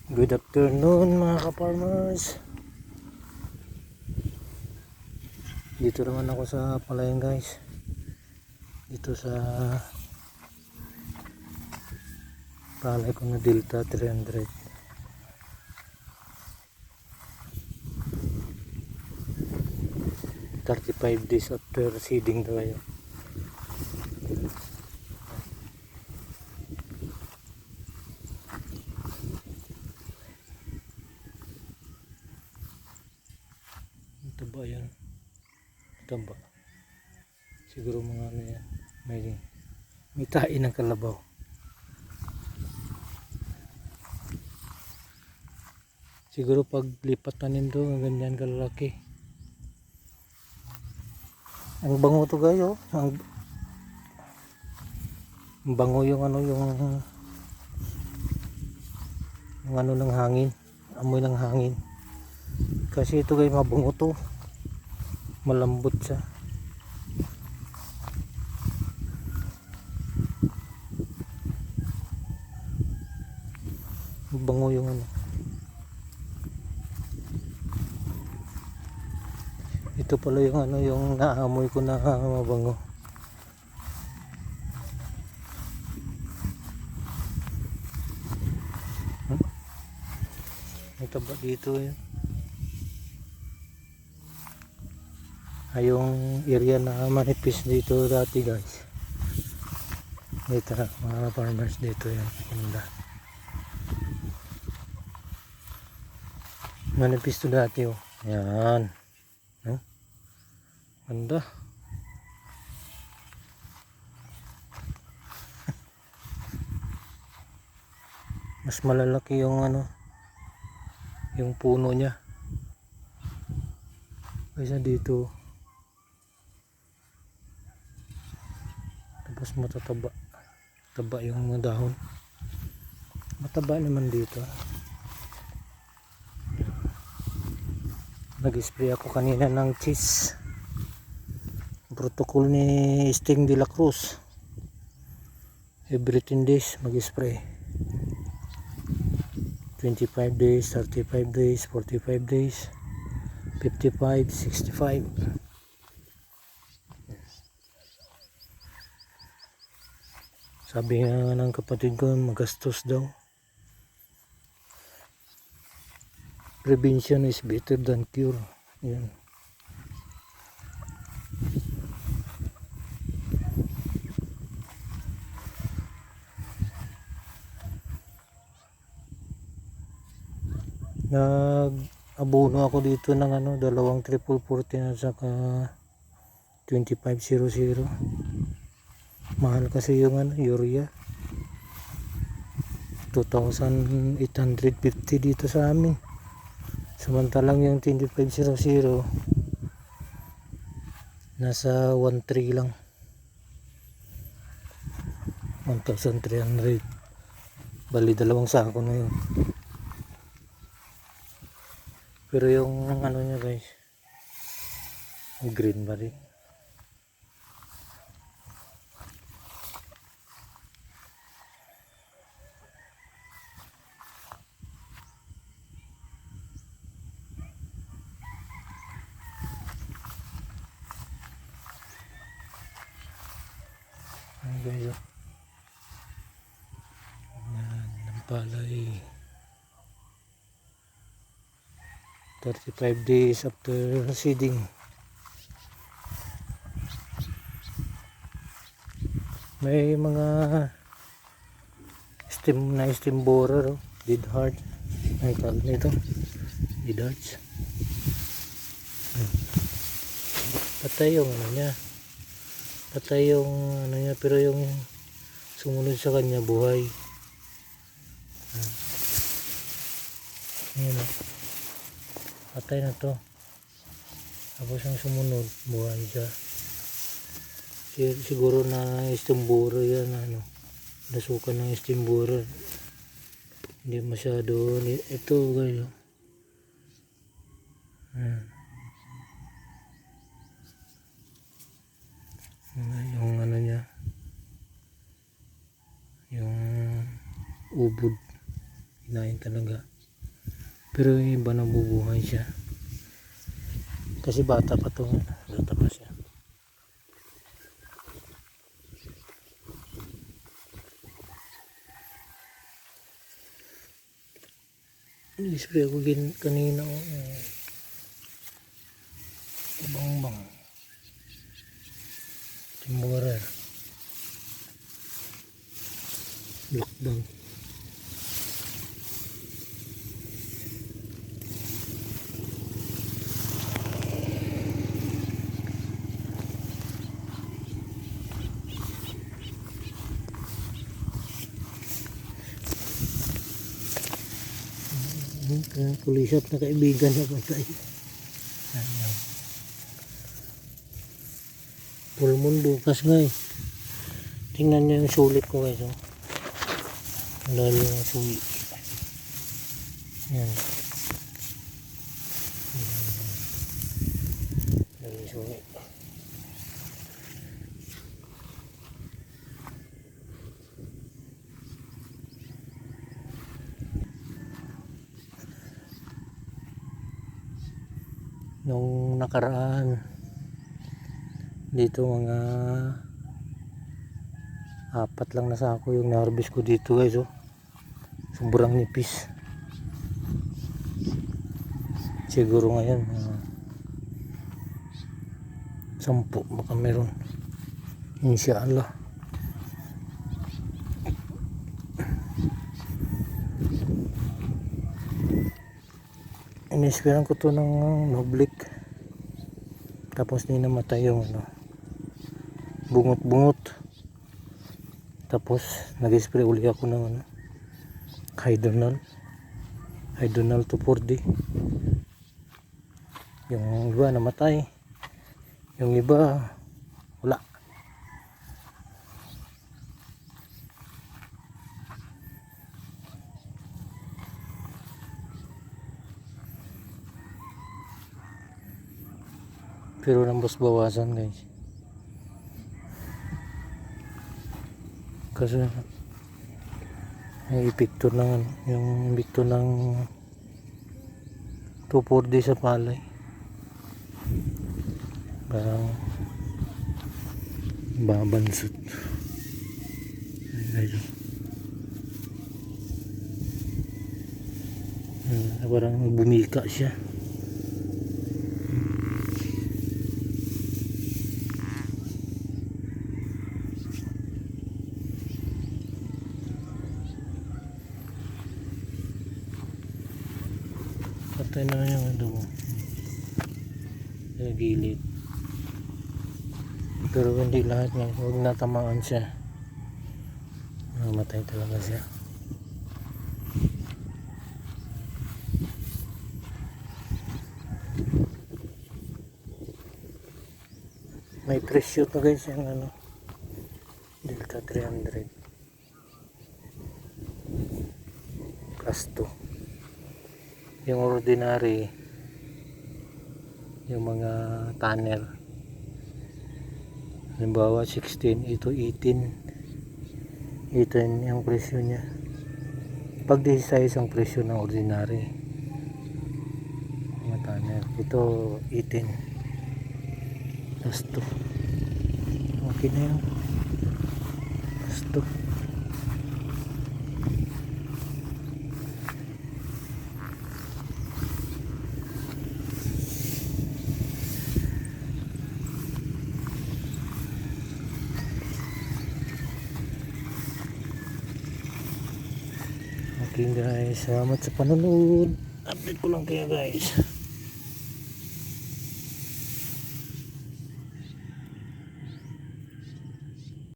Good afternoon mga ka-farmers. Dito naman ako sa palayan guys. Dito sa palay ko na Delta 300. "35 days after seeding daw kayo." Taba yan. Taba. Siguro mga ano yan. May tain ng kalabaw. Siguro pag lipat tanim to, ganyan kalalaki. Ang bango to guys, oh. Ang bango yung ano, yung ano ng hangin. Amoy ng hangin. Kasi ito guys, mabango to. Malambot siya. Bango yung ano. Ito pala yung ano, yung naamoy ko na mabango. May taba dito yun. Yung area na manipis dito dati guys. Dito mga farmers dito yan. Ganda. Manipis to dati oh. Yan. No? Ganda. Mas malalaki yung ano, yung puno niya kaysa dito. Tapos matataba. Taba yung mga dahon. Mataba naman dito. Nag-spray ako kanina ng cheese. Protocol ni Sting de la Cruz. Every 10 days mag-spray. 25 days, 35 days, 45 days, 55, 65. Sabi nga ng kapatid ko, magastos daw. Prevention is better than cure. Yan. Nag-abono ako dito ng ano, 2 triple 40 at saka 2500. Mahal kasi yung ano, urea. 2,850 dito sa amin. Samantalang yung 2500 nasa 1,300 lang. 1,300. Bali 2 sako na yun. Pero yung ano niya guys, green ba rin? Ayan guys, oh. Ayan, ang palay. 35 days after seeding. May mga stem borer, oh. Dead heart. Ay, tawag nito. Dead hearts. Patay yung ano niya. Patay yung ano niya, pero yung sumunod sa kanya buhay. Ayan, oh. Patay na to. Tapos yung sumunod buhay siya. Siguro na stem borer yan, ano, nasukan ng stem borer. Hindi masyado ito guys. Yung ano niya, yung ubod, hinahin talaga. Pero yung iba nabubuhay siya. Kasi bata pa to. Bata pa siya. Spray ako kanina. Bang. Timburer. Lockdown. Pulisat na kaibigan na patay. Ayan. Full moon bukas guys. Tingnan nyo yung sulit ko guys. Oh. Lalo yung sulit. Ayan. Lalo yung sulit. Nung nakaraan dito mga 4 lang na sako yung na-harvest ko dito guys. Oh. Sobrang nipis. Siguro ngayon 10 baka meron, inshallah. Inisperan ko to ng noblik, tapos di namatay yung bungot, tapos nag-spray uli ako ng Hydronal 2,4-D. Yung iba namatay, yung iba wala. Pero nambos bawasan guys, kasi may epekto ng yung epekto ng 2,4-D sa palay. Parang babansot. Ayun. Parang bumika siya. Patay na yung mo sa gilid. Pero hindi lahat nga, huwag natamaan siya, namatay talaga siya. May presyo to guys yung Delta 300 plus 2. Yung ordinary, yung mga tanner, halimbawa 16, ito 18 yung presyo nya. Pag 16 ang presyo ng ordinary mga tanner, ito 18 plus 2. Okay na yun, plus 2. Okay guys, salamat sa panonood. Update ko lang kayo guys.